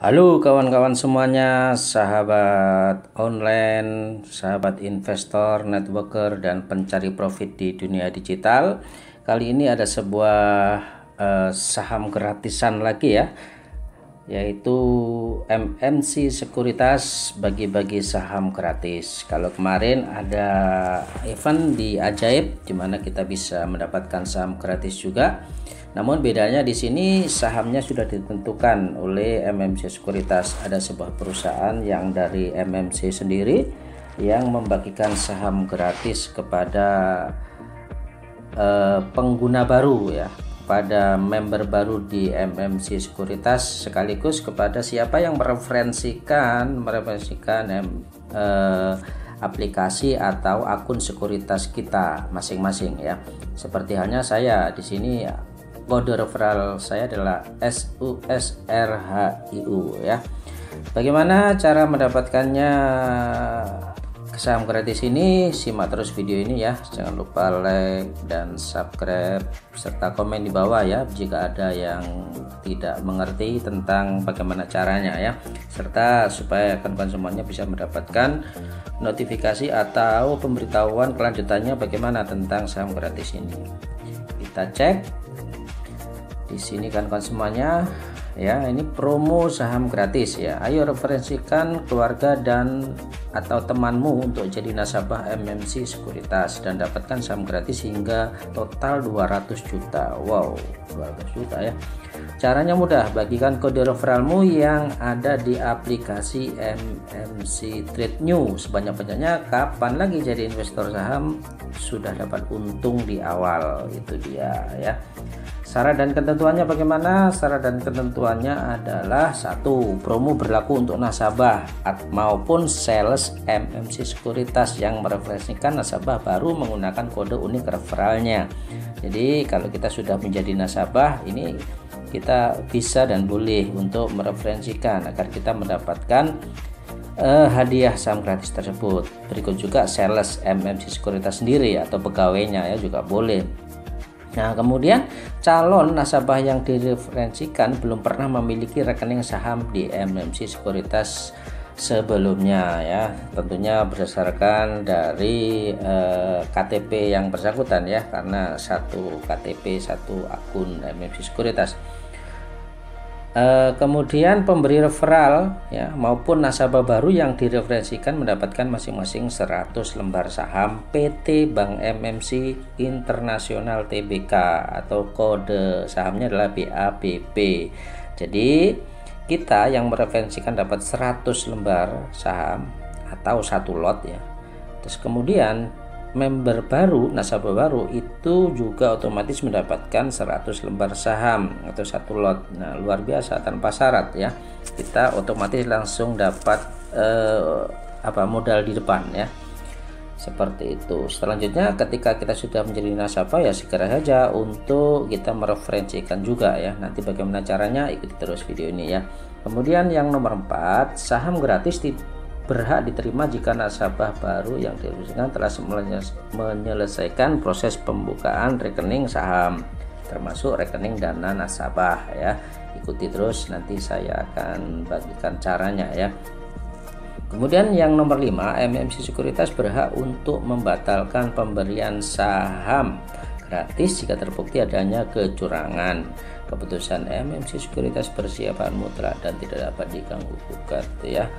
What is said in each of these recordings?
Halo kawan-kawan semuanya, sahabat online, sahabat investor, networker, dan pencari profit di dunia digital. Kali ini ada sebuah saham gratisan lagi ya, yaitu MMC Sekuritas bagi-bagi saham gratis. Kalau kemarin ada event di Ajaib di mana kita bisa mendapatkan saham gratis juga. Namun bedanya di sini sahamnya sudah ditentukan oleh MMC Sekuritas. Ada sebuah perusahaan yang dari MMC sendiri yang membagikan saham gratis kepada pengguna baru ya, pada member baru di MMC Sekuritas, sekaligus kepada siapa yang mereferensikan aplikasi atau akun sekuritas kita masing-masing ya. Seperti halnya saya di sini, kode referral saya adalah SUSRHIU ya. Bagaimana cara mendapatkannya saham gratis ini? Simak terus video ini ya. Jangan lupa like dan subscribe serta komen di bawah ya jika ada yang tidak mengerti tentang bagaimana caranya ya, serta supaya kawan-kawan semuanya bisa mendapatkan notifikasi atau pemberitahuan kelanjutannya bagaimana tentang saham gratis ini. Kita cek di sini kan semuanya ya, ini promo saham gratis ya. Ayo referensikan keluarga dan atau temanmu untuk jadi nasabah MMC Sekuritas dan dapatkan saham gratis hingga total 200 juta. Wow, 200 juta ya. Caranya mudah, bagikan kode referralmu yang ada di aplikasi MMC Trade New sebanyak-banyaknya. Kapan lagi jadi investor saham sudah dapat untung di awal, itu dia ya. Syarat dan ketentuannya bagaimana? Syarat dan ketentuannya adalah: 1. Promo berlaku untuk nasabah maupun sales MMC Sekuritas yang mereferensikan nasabah baru menggunakan kode unik referralnya. Jadi kalau kita sudah menjadi nasabah, ini kita bisa dan boleh untuk mereferensikan agar kita mendapatkan hadiah saham gratis tersebut. Berikut juga sales MMC Sekuritas sendiri atau pegawainya ya juga boleh. Nah, kemudian calon nasabah yang direferensikan belum pernah memiliki rekening saham di MMC Sekuritas sebelumnya ya, tentunya berdasarkan dari KTP yang bersangkutan ya, karena satu KTP satu akun MMC Sekuritas. Kemudian pemberi referral ya maupun nasabah baru yang direferensikan mendapatkan masing-masing 100 lembar saham PT Bank MMC Internasional Tbk atau kode sahamnya adalah BABB. Jadi kita yang mereferensikan dapat 100 lembar saham atau satu lot ya. Terus kemudian member baru, nasabah baru itu juga otomatis mendapatkan 100 lembar saham atau satu lot. Nah, luar biasa, tanpa syarat ya. Kita otomatis langsung dapat modal di depan ya. Seperti itu. Selanjutnya ketika kita sudah menjadi nasabah ya segera saja untuk kita mereferensikan juga ya. Nanti bagaimana caranya, ikuti terus video ini ya. Kemudian yang nomor 4, saham gratis berhak diterima jika nasabah baru yang direferensikan telah menyelesaikan proses pembukaan rekening saham, termasuk rekening dana nasabah ya. Ikuti terus, nanti saya akan bagikan caranya ya. Kemudian yang nomor 5, MMC Sekuritas berhak untuk membatalkan pemberian saham gratis jika terbukti adanya kecurangan. Keputusan MMC Sekuritas bersifat mutlak dan tidak dapat diganggu gugat ya.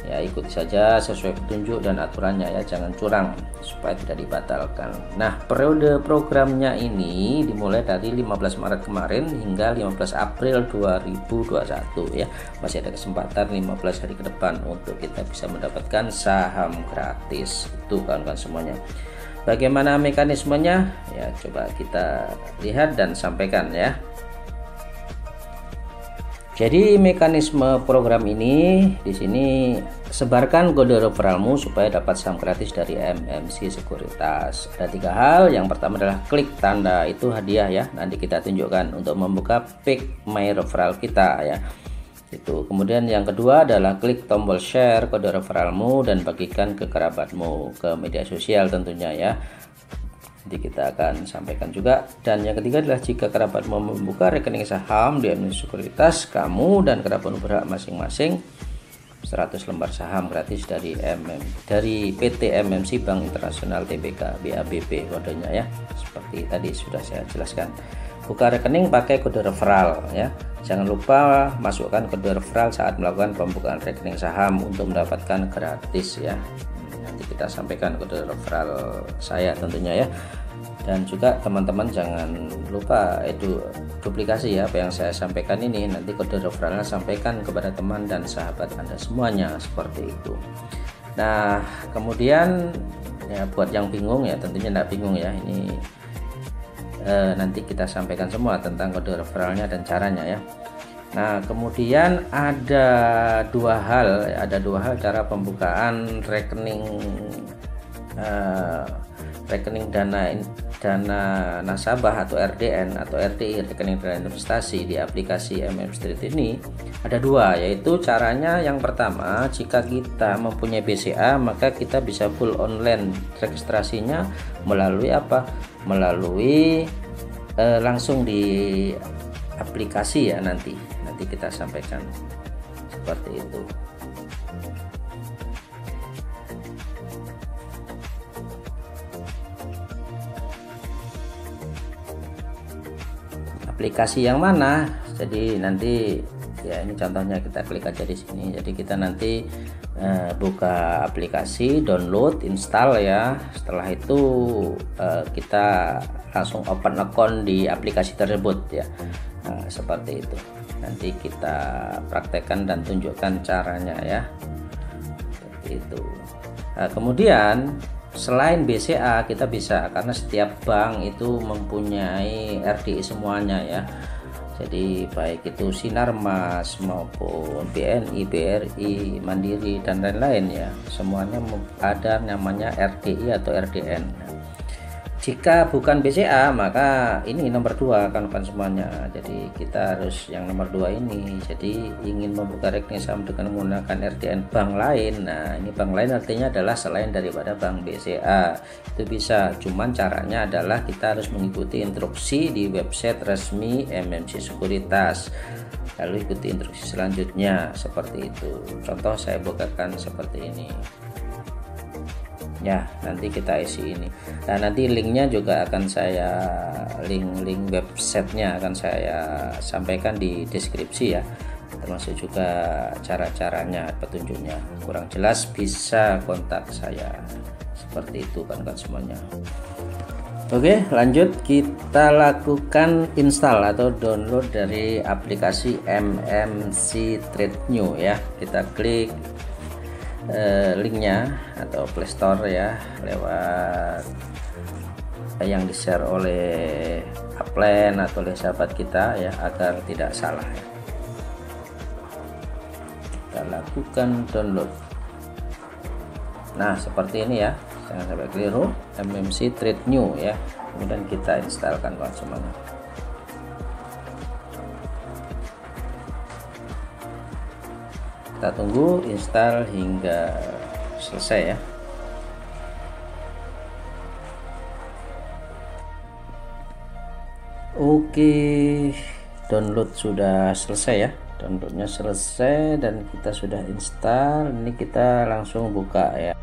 Ya, ikuti saja sesuai petunjuk dan aturannya ya, jangan curang supaya tidak dibatalkan. Nah, periode programnya ini dimulai dari 15 Maret kemarin hingga 15 April 2021 ya. Masih ada kesempatan 15 hari ke depan untuk kita bisa mendapatkan saham gratis itu kawan-kawan semuanya. Bagaimana mekanismenya? Ya, coba kita lihat dan sampaikan ya. Jadi mekanisme program ini di sini, sebarkan kode referralmu supaya dapat saham gratis dari MMC Sekuritas. Ada 3 hal. Yang pertama adalah klik tanda itu hadiah ya. Nanti kita tunjukkan untuk membuka pick my referral kita ya. Itu. Kemudian yang kedua adalah klik tombol share kode referralmu dan bagikan ke kerabatmu, ke media sosial tentunya ya. nanti kita akan sampaikan juga. Dan yang ketiga adalah jika kerabat mau membuka rekening saham di MMC Sekuritas, kamu dan kerabat berhak masing-masing 100 lembar saham gratis dari PT MMC Bank Internasional Tbk BABP kodenya ya. Seperti tadi sudah saya jelaskan. Buka rekening pakai kode referral ya. Jangan lupa masukkan kode referral saat melakukan pembukaan rekening saham untuk mendapatkan gratis ya. Nanti kita sampaikan kode referral saya tentunya ya. Dan juga teman-teman jangan lupa duplikasi ya apa yang saya sampaikan ini, nanti kode referralnya sampaikan kepada teman dan sahabat Anda semuanya, seperti itu. Nah kemudian ya buat yang bingung ya, tentunya tidak bingung ya, ini nanti kita sampaikan semua tentang kode referralnya dan caranya ya. Nah kemudian ada dua hal cara pembukaan rekening dana nasabah atau RDN atau RDI, rekening dana investasi di aplikasi MM Street ini. Ada dua, yaitu caranya yang pertama, jika kita mempunyai BCA maka kita bisa full online registrasinya melalui apa? Melalui langsung di aplikasi ya, nanti kita sampaikan seperti itu. Aplikasi yang mana? Jadi nanti ya ini contohnya, kita klik aja di sini. Jadi kita nanti buka aplikasi, download, install ya. Setelah itu kita langsung open account di aplikasi tersebut ya. Nah, seperti itu. Nanti kita praktekkan dan tunjukkan caranya ya. Seperti itu. Nah, kemudian selain BCA kita bisa, karena setiap bank itu mempunyai RDI semuanya ya. Jadi baik itu Sinarmas maupun BNI, BRI, Mandiri dan lain-lain ya, semuanya ada namanya RDI atau RDN. Jika bukan BCA maka ini nomor 2 kan semuanya. Jadi kita harus yang nomor 2 ini. Jadi ingin membuka rekening saham dengan menggunakan RDN bank lain. Nah ini bank lain artinya adalah selain daripada bank BCA. Itu bisa, cuman caranya adalah kita harus mengikuti instruksi di website resmi MMC Sekuritas. Lalu ikuti instruksi selanjutnya seperti itu. Contoh saya bukakan seperti ini. Ya nanti kita isi ini, dan nanti linknya juga akan saya link websitenya akan saya sampaikan di deskripsi ya, termasuk juga cara-caranya, petunjuknya. Kurang jelas bisa kontak saya, seperti itu kan semuanya. Oke lanjut, kita lakukan install atau download dari aplikasi MMC Trade New ya. Kita klik linknya atau Play Store ya, lewat yang di share oleh upline atau oleh sahabat kita ya, agar tidak salah ya. Kita lakukan download. Nah seperti ini ya, jangan sampai keliru, MMC Trade New ya. Kemudian kita instalkan kawan semuanya. Kita tunggu install hingga selesai ya. Oke, download sudah selesai ya. Downloadnya selesai dan kita sudah install. Ini kita langsung buka ya.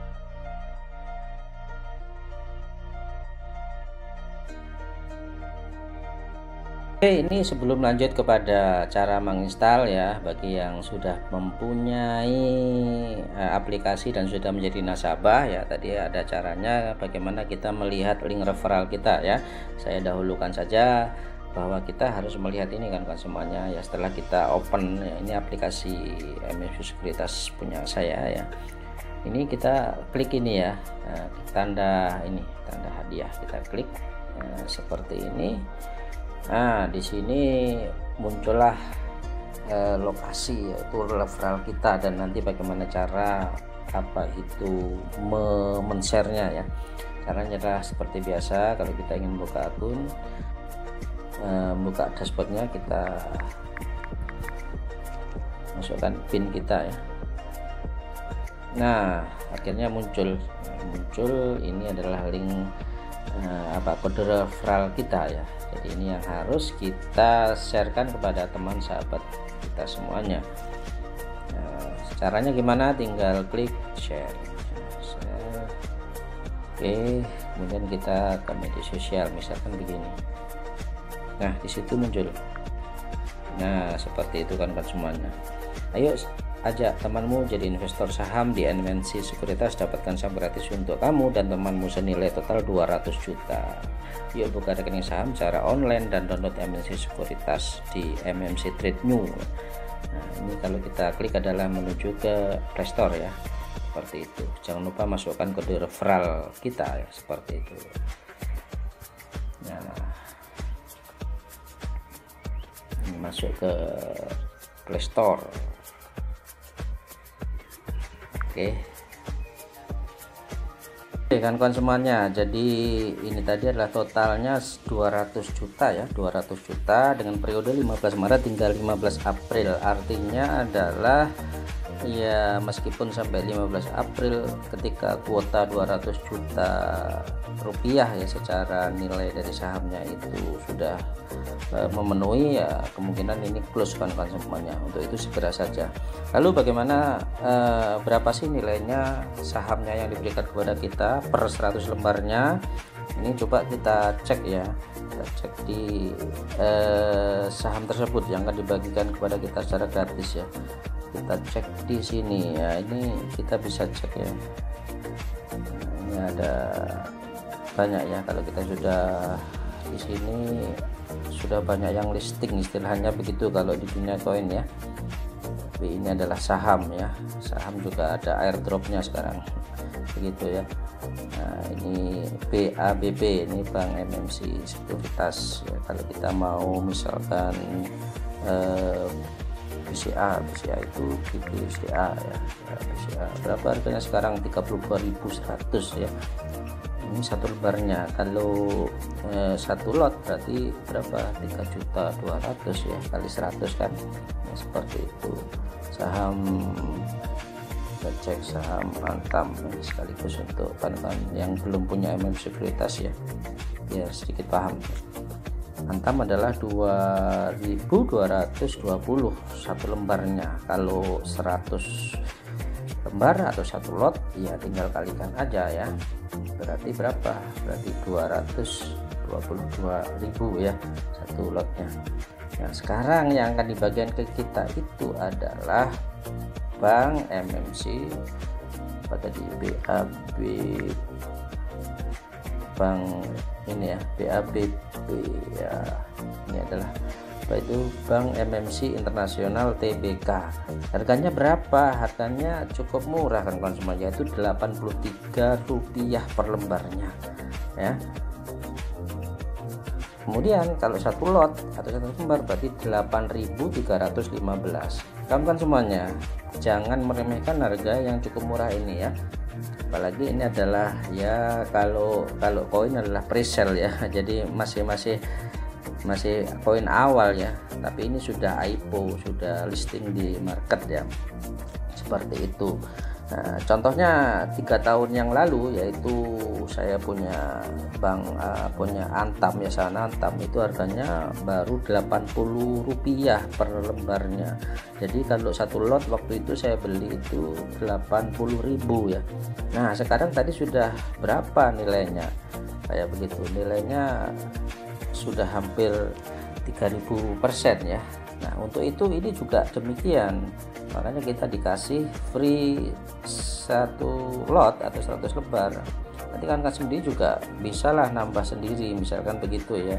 Oke, ini sebelum lanjut kepada cara menginstal ya, bagi yang sudah mempunyai aplikasi dan sudah menjadi nasabah ya, tadi ada caranya bagaimana kita melihat link referral kita ya. Saya dahulukan saja bahwa kita harus melihat ini kan semuanya ya, setelah kita open ya, ini aplikasi MMC Sekuritas punya saya ya. Ini kita klik ini ya, tanda hadiah, kita klik seperti ini. Nah di sini muncullah lokasi yaitu referral kita, dan nanti bagaimana cara itu men-share-nya ya. Caranya adalah seperti biasa, kalau kita ingin buka akun, buka dashboardnya, kita masukkan PIN kita ya. Nah akhirnya muncul ini adalah link kode referral kita ya. Jadi ini yang harus kita sharekan kepada teman sahabat kita semuanya. Caranya gimana? Tinggal klik share. Oke, kemudian kita ke media sosial, misalkan begini. Nah, disitu muncul. Nah, seperti itu kan semuanya. Ayo ajak temanmu jadi investor saham di MNC Sekuritas, dapatkan saham gratis untuk kamu dan temanmu senilai total 200 juta. Yuk buka rekening saham secara online dan download MNC Sekuritas di MMC Trade New. Nah, ini kalau kita klik adalah menuju ke Play Store ya, seperti itu. Jangan lupa masukkan kode referral kita ya, seperti itu. Nah, ini masuk ke Play Store. Oke kan semuanya. Jadi ini tadi adalah totalnya 200 juta ya, 200 juta dengan periode 15 Maret hingga 15 April. Artinya adalah ya meskipun sampai 15 April ketika kuota 200 juta rupiah ya secara nilai dari sahamnya itu sudah memenuhi, ya kemungkinan ini close kan semuanya. Untuk itu segera saja. Lalu bagaimana berapa sih nilainya sahamnya yang diberikan kepada kita per 100 lembarnya? Ini coba kita cek ya, kita cek di saham tersebut yang akan dibagikan kepada kita secara gratis ya. Kita cek di sini ya, ini kita bisa cek ya. Nah, ini ada banyak ya, kalau kita sudah di sini sudah banyak yang listing, istilahnya begitu kalau di dunia koin ya. Tapi ini adalah saham ya, saham juga ada airdropnya sekarang begitu ya. Nah, ini BABB, ini Bank MMC Sekuritas ya. Kalau kita mau misalkan BCA itu BCA ya, BCA berapa harganya sekarang? 32.100 ya. Ini satu lembarnya. Kalau satu lot berarti berapa? 3.200.000 ya, kali 100 kan ya, seperti itu. Saham, kita cek saham Antam sekaligus untuk kawan-kawan yang belum punya MMC Sekuritas ya, biar sedikit paham. Antam adalah 2.220 satu lembarnya. Kalau 100 lembar atau satu lot ya tinggal kalikan aja ya, berarti berapa? Berarti 222.000 ya satu lotnya. Nah, sekarang yang akan dibagikan ke kita itu adalah Bank MMC apa tadi, BAB, Bank ini ya, BABB ya, ini adalah apa itu, Bank MMC Internasional Tbk. Harganya berapa? Harganya cukup murah kan konsumen, yaitu Rp83 per lembarnya ya. Kemudian kalau satu lot atau satu lembar berarti 8.315. Kawan-kawan semuanya, jangan meremehkan harga yang cukup murah ini ya. Apalagi ini adalah ya, kalau koin adalah presale ya, jadi masih koin awal ya, tapi ini sudah IPO, sudah listing di market ya, seperti itu. Nah, contohnya 3 tahun yang lalu, yaitu saya punya punya Antam ya, saham Antam itu harganya baru Rp80 per lembarnya. Jadi kalau satu lot waktu itu saya beli itu 80.000 ya. Nah sekarang tadi sudah berapa nilainya? Kayak begitu, nilainya sudah hampir 3000% ya. Nah untuk itu ini juga demikian, makanya kita dikasih free satu lot atau 100 lembar. Nanti kan sendiri juga bisalah nambah sendiri, misalkan begitu ya,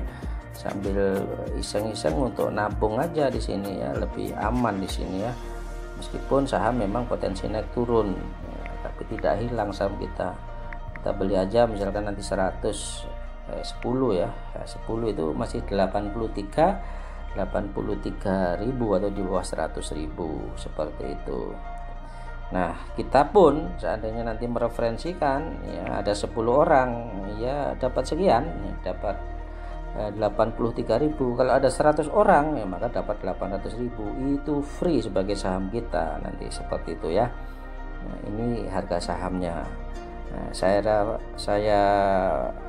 sambil iseng-iseng untuk nabung aja di sini ya, lebih aman di sini ya. Meskipun saham memang potensi naik turun ya, tapi tidak hilang saham kita. Kita beli aja misalkan nanti 10 ya, 10 itu masih 83.000 atau di bawah 100.000 seperti itu. Nah kita pun seandainya nanti mereferensikan ya, ada 10 orang ya dapat sekian ya, dapat 83.000. Kalau ada 100 orang ya maka dapat 800.000, itu free sebagai saham kita nanti, seperti itu ya. Nah ini harga sahamnya. Nah, saya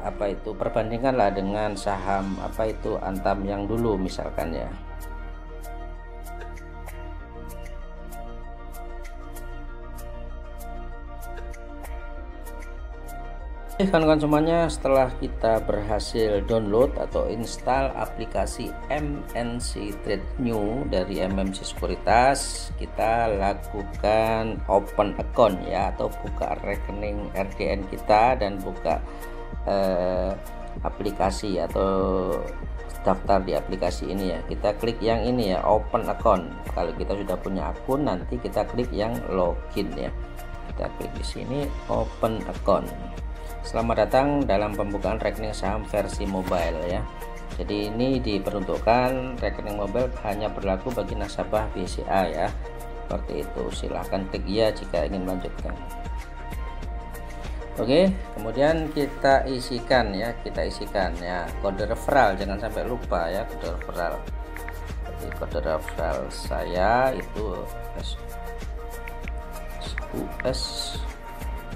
apa itu perbandingkanlah dengan saham apa itu Antam yang dulu misalkan ya. Kawan-kawan semuanya, setelah kita berhasil download atau install aplikasi MNC Trade New dari MMC Sekuritas, kita lakukan open account ya, atau buka rekening RDN kita dan buka aplikasi atau daftar di aplikasi ini ya. Kita klik yang ini ya, open account. Kalau kita sudah punya akun, nanti kita klik yang login ya. Kita klik di sini open account. Selamat datang dalam pembukaan rekening saham versi mobile ya. Jadi ini diperuntukkan rekening mobile hanya berlaku bagi nasabah BCA ya. Seperti itu. Silahkan klik ya jika ingin melanjutkan. Oke, kemudian kita isikan ya, kode referral, jangan sampai lupa ya kode referral. Jadi kode referral saya itu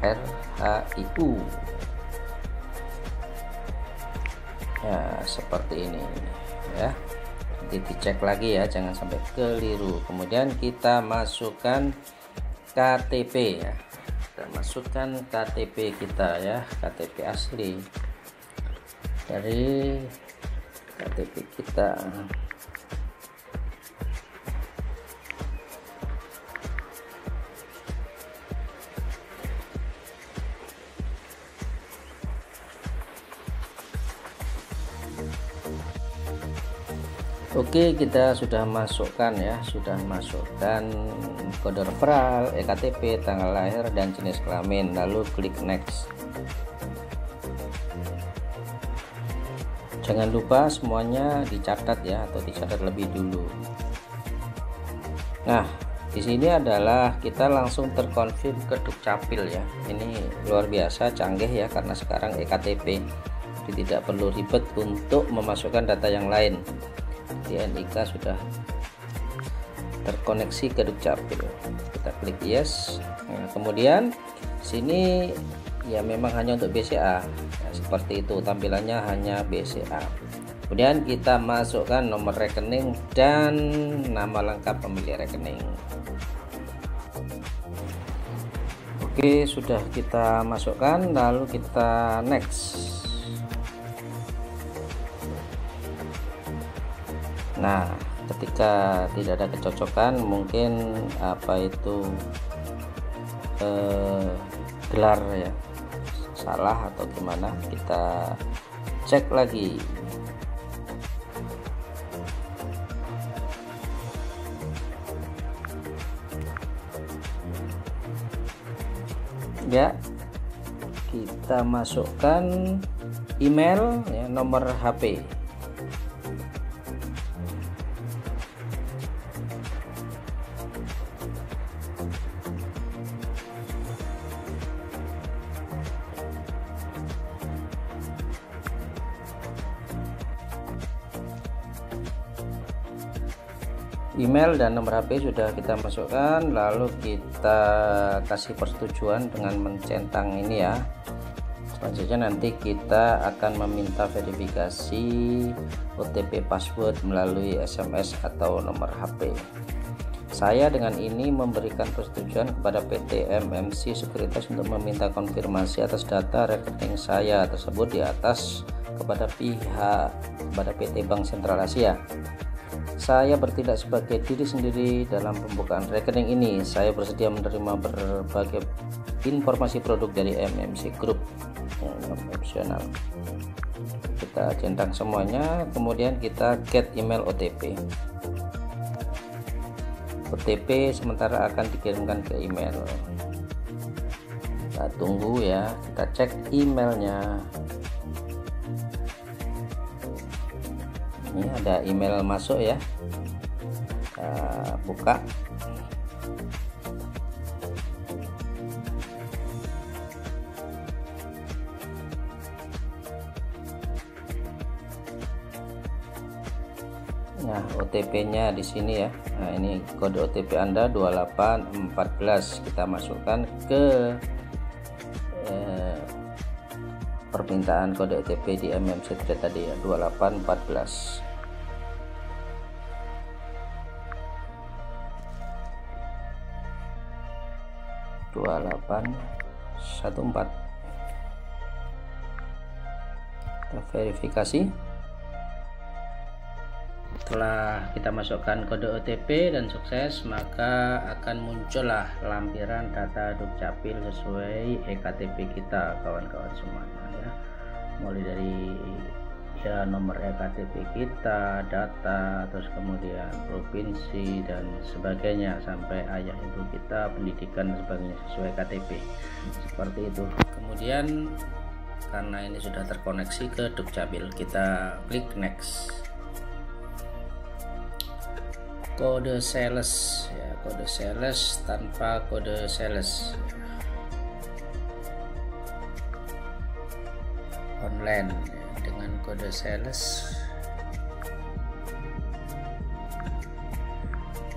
SUSRHIU. Ya seperti ini ya, nanti dicek lagi ya, jangan sampai keliru. Kemudian kita masukkan KTP ya, kita masukkan KTP kita ya, KTP asli dari KTP kita. Oke, kita sudah masukkan ya, kode referral, ektp, tanggal lahir dan jenis kelamin, lalu klik next. Jangan lupa semuanya dicatat ya, atau dicatat lebih dulu. Nah, di sini adalah kita langsung terkonfirm ke Dukcapil ya. Ini luar biasa canggih ya, karena sekarang ektp, jadi tidak perlu ribet untuk memasukkan data yang lain. Di NIK sudah terkoneksi ke Dukcapil. Kita klik yes. Nah, kemudian sini ya memang hanya untuk BCA ya, seperti itu tampilannya, hanya BCA. Kemudian kita masukkan nomor rekening dan nama lengkap pemilik rekening. Oke, sudah kita masukkan, lalu kita next. Nah, ketika tidak ada kecocokan, mungkin apa itu gelar ya salah atau gimana, kita cek lagi. Ya, kita masukkan email ya, nomor HP. Email dan nomor HP sudah kita masukkan, lalu kita kasih persetujuan dengan mencentang ini ya. Selanjutnya nanti kita akan meminta verifikasi OTP password melalui SMS atau nomor HP. Saya dengan ini memberikan persetujuan kepada PT MMC Sekuritas untuk meminta konfirmasi atas data rekening saya tersebut di atas kepada PT Bank Sentral Asia. Saya bertindak sebagai diri sendiri dalam pembukaan rekening ini. Saya bersedia menerima berbagai informasi produk dari MMC Group yang opsional. Kita centang semuanya, kemudian kita get email OTP. OTP sementara akan dikirimkan ke email. Kita tunggu ya, kita cek emailnya. Ini ada email masuk ya, kita buka. Nah, OTP-nya di sini ya. Nah, ini kode OTP Anda 2814. Kita masukkan ke permintaan kode OTP di MMC Trade tadi ya, 2814. Kita verifikasi. Setelah kita masukkan kode OTP dan sukses, maka akan muncullah lampiran data Dukcapil sesuai eKTP kita, kawan-kawan semuanya ya. Mulai dari ya nomor eKTP kita, data, terus kemudian provinsi dan sebagainya, sampai ayah ibu kita, pendidikan dan sebagainya sesuai KTP, seperti itu. Kemudian karena ini sudah terkoneksi ke Dukcapil, kita klik next. Kode sales ya, kode sales tanpa kode sales online ya, dengan kode sales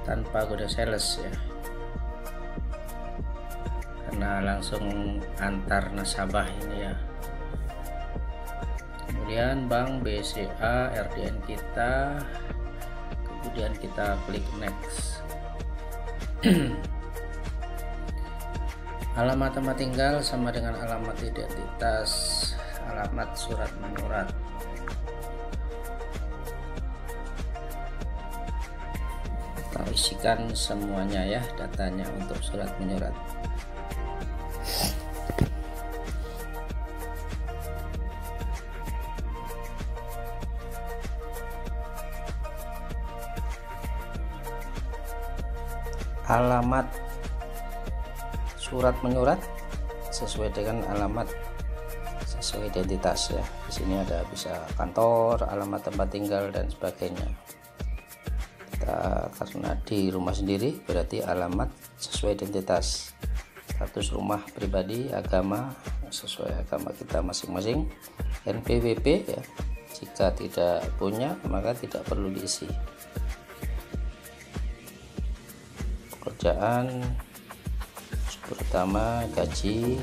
tanpa kode sales ya, karena langsung antar nasabah ini ya. Kemudian bank, BCA, RDN kita, kemudian kita klik next. Alamat tempat tinggal sama dengan alamat identitas, alamat surat menyurat. Kita isikan semuanya ya, datanya untuk surat menyurat. Alamat surat menyurat sesuai dengan alamat sesuai identitas ya. Di sini ada bisa kantor, alamat tempat tinggal dan sebagainya. Kita karena di rumah sendiri berarti alamat sesuai identitas. Status rumah pribadi, agama sesuai agama kita masing-masing. NPWP ya. Jika tidak punya maka tidak perlu diisi. Pekerjaan pertama, gaji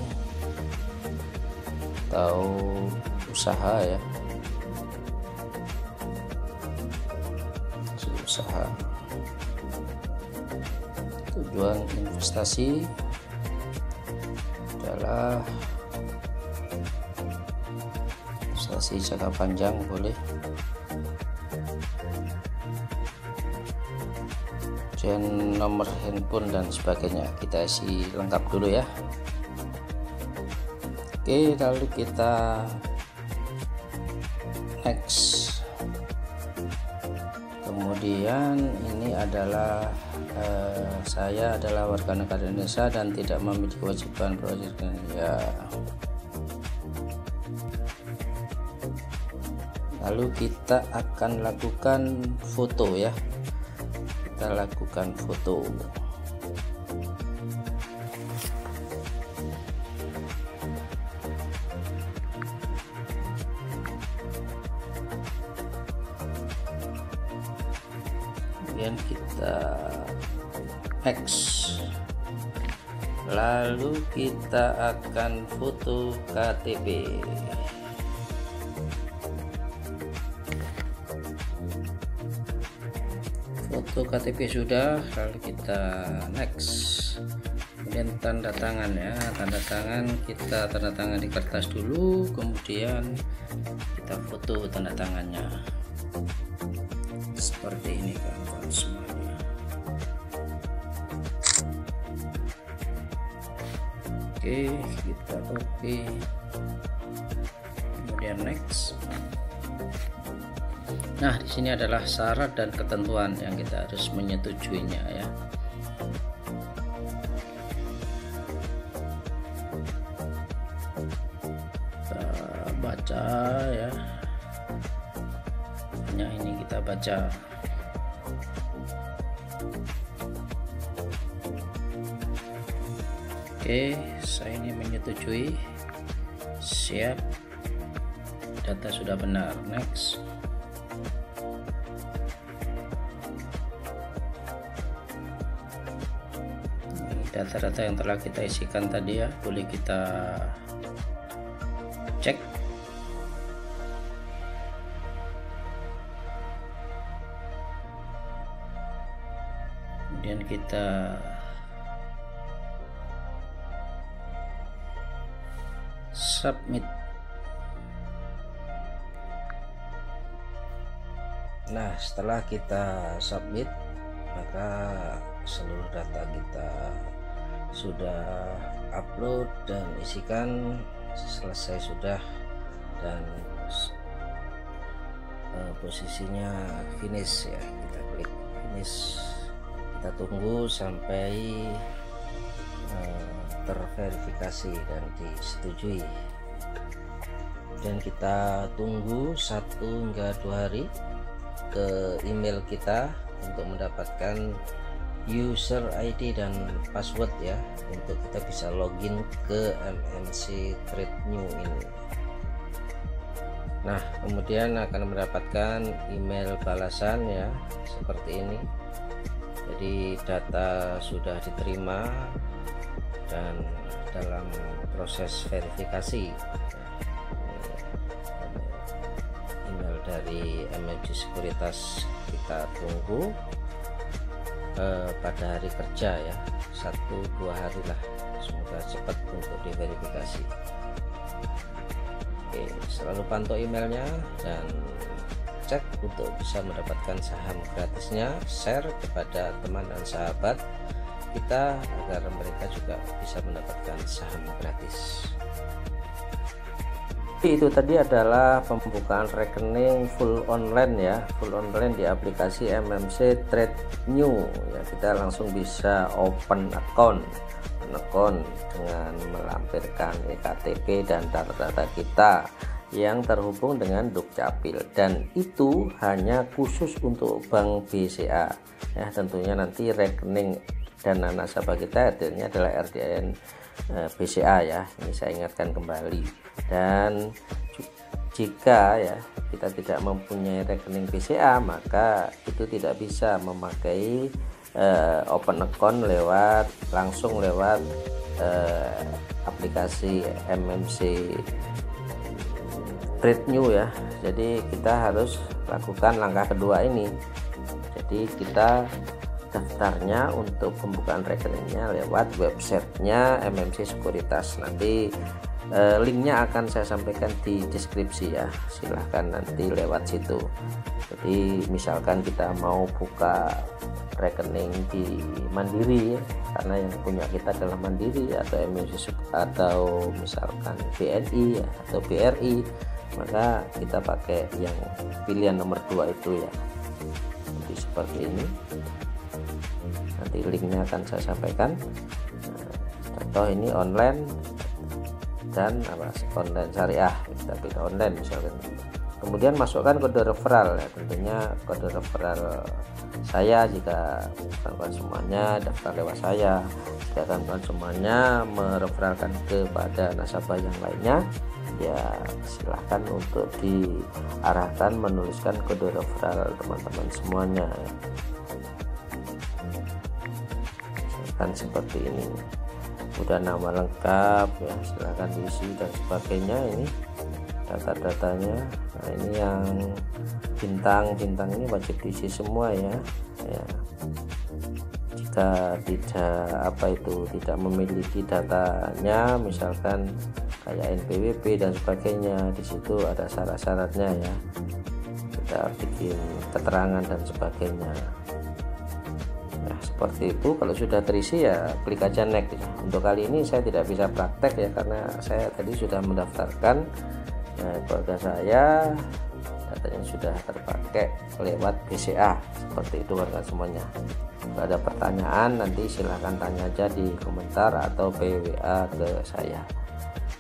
atau usaha ya, usaha. Tujuan investasi adalah investasi jangka panjang boleh. Dan nomor handphone dan sebagainya kita isi lengkap dulu ya. Oke, lalu kita next. Kemudian ini adalah saya adalah warga negara Indonesia dan tidak memiliki kewajiban berwajib ya. Lalu kita akan lakukan foto ya. Kita lakukan foto. Kemudian kita X. Lalu kita akan foto KTP. Foto KTP sudah, lalu kita next. Kemudian tanda tangan ya, tanda tangan kita tanda tangan di kertas dulu, kemudian kita foto tanda tangannya seperti ini kawan-kawan semuanya. Oke, kita copy, kemudian next. Nah, di sini adalah syarat dan ketentuan yang kita harus menyetujuinya ya. Kita baca ya. Hanya ini kita baca. Oke, saya ini menyetujui. Siap. Data sudah benar. Next. Data-data yang telah kita isikan tadi ya, boleh kita kita submit. Nah, setelah kita submit, maka seluruh data kita sudah upload dan isikan selesai sudah, dan posisinya finish ya. Kita klik finish, kita tunggu sampai terverifikasi dan disetujui, dan kita tunggu 1 hingga 2 hari ke email kita untuk mendapatkan user ID dan password ya, untuk kita bisa login ke MMC Trade New ini. Nah, kemudian akan mendapatkan email balasan ya, seperti ini. Jadi data sudah diterima dan dalam proses verifikasi. Email dari MMC Sekuritas kita tunggu pada hari kerja ya, 1-2 hari lah, semoga cepat untuk diverifikasi. Oke, selalu pantau emailnya dan cek untuk bisa mendapatkan saham gratisnya, share kepada teman dan sahabat kita agar mereka juga bisa mendapatkan saham gratis. Itu tadi adalah pembukaan rekening full online ya, full online di aplikasi MMC Trade New ya. Kita langsung bisa open account dengan melampirkan ektp dan data-data kita yang terhubung dengan Dukcapil, dan itu hanya khusus untuk Bank BCA ya. Tentunya nanti rekening dana nasabah kita artinya adalah RDN BCA ya, ini saya ingatkan kembali. Dan jika ya kita tidak mempunyai rekening BCA, maka itu tidak bisa memakai open account langsung lewat aplikasi MMC Trade New ya. Jadi kita harus lakukan langkah kedua ini. Jadi kita daftarnya untuk pembukaan rekeningnya lewat websitenya MMC Sekuritas. Nanti linknya akan saya sampaikan di deskripsi ya, silahkan nanti lewat situ. Jadi misalkan kita mau buka rekening di Mandiri ya, karena yang punya kita adalah Mandiri atau MMC atau misalkan BNI ya, atau BRI, maka kita pakai yang pilihan nomor 2 itu ya. Jadi seperti ini, nanti linknya akan saya sampaikan. Contoh ini online dan online syariah, kita pilih online misalkan. Kemudian masukkan kode referral ya, tentunya kode referral saya jika kawan-kawan semuanya daftar lewat saya, jika kawan-kawan semuanya mereferalkan kepada nasabah yang lainnya ya silahkan untuk diarahkan menuliskan kode referral teman-teman semuanya ya. Misalkan seperti ini, udah nama lengkap ya, silahkan diisi dan sebagainya. Ini data-datanya. Nah, ini yang bintang ini wajib diisi semua ya. Jika tidak memiliki datanya, misalkan kayak NPWP dan sebagainya, di situ ada syarat-syaratnya ya. Kita bikin keterangan dan sebagainya. Nah, seperti itu. Kalau sudah terisi ya klik aja next ya. Untuk kali ini saya tidak bisa praktek ya, karena saya tadi sudah mendaftarkan keluarga saya, datanya sudah terpakai lewat BCA. Seperti itu warga semuanya. Kalau ada pertanyaan nanti silahkan tanya aja di komentar atau PWA ke saya.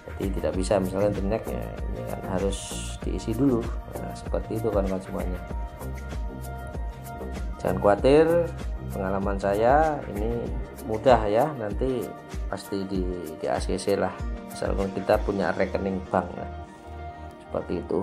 Jadi tidak bisa misalnya di next ya, ini kan harus diisi dulu. Nah, seperti itu kawan-kawan semuanya. Jangan khawatir, pengalaman saya ini mudah ya, nanti pasti di ACC lah, misalkan kita punya rekening bank ya. Seperti itu.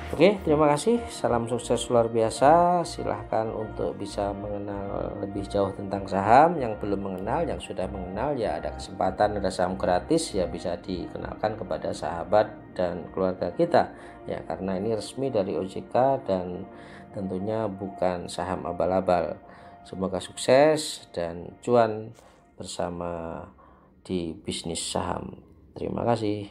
Oke, terima kasih, salam sukses luar biasa. Silahkan untuk bisa mengenal lebih jauh tentang saham. Yang belum mengenal, yang sudah mengenal ya ada kesempatan, ada saham gratis ya, bisa dikenalkan kepada sahabat dan keluarga kita ya, karena ini resmi dari OJK dan tentunya bukan saham abal-abal. Semoga sukses dan cuan bersama di bisnis saham. Terima kasih.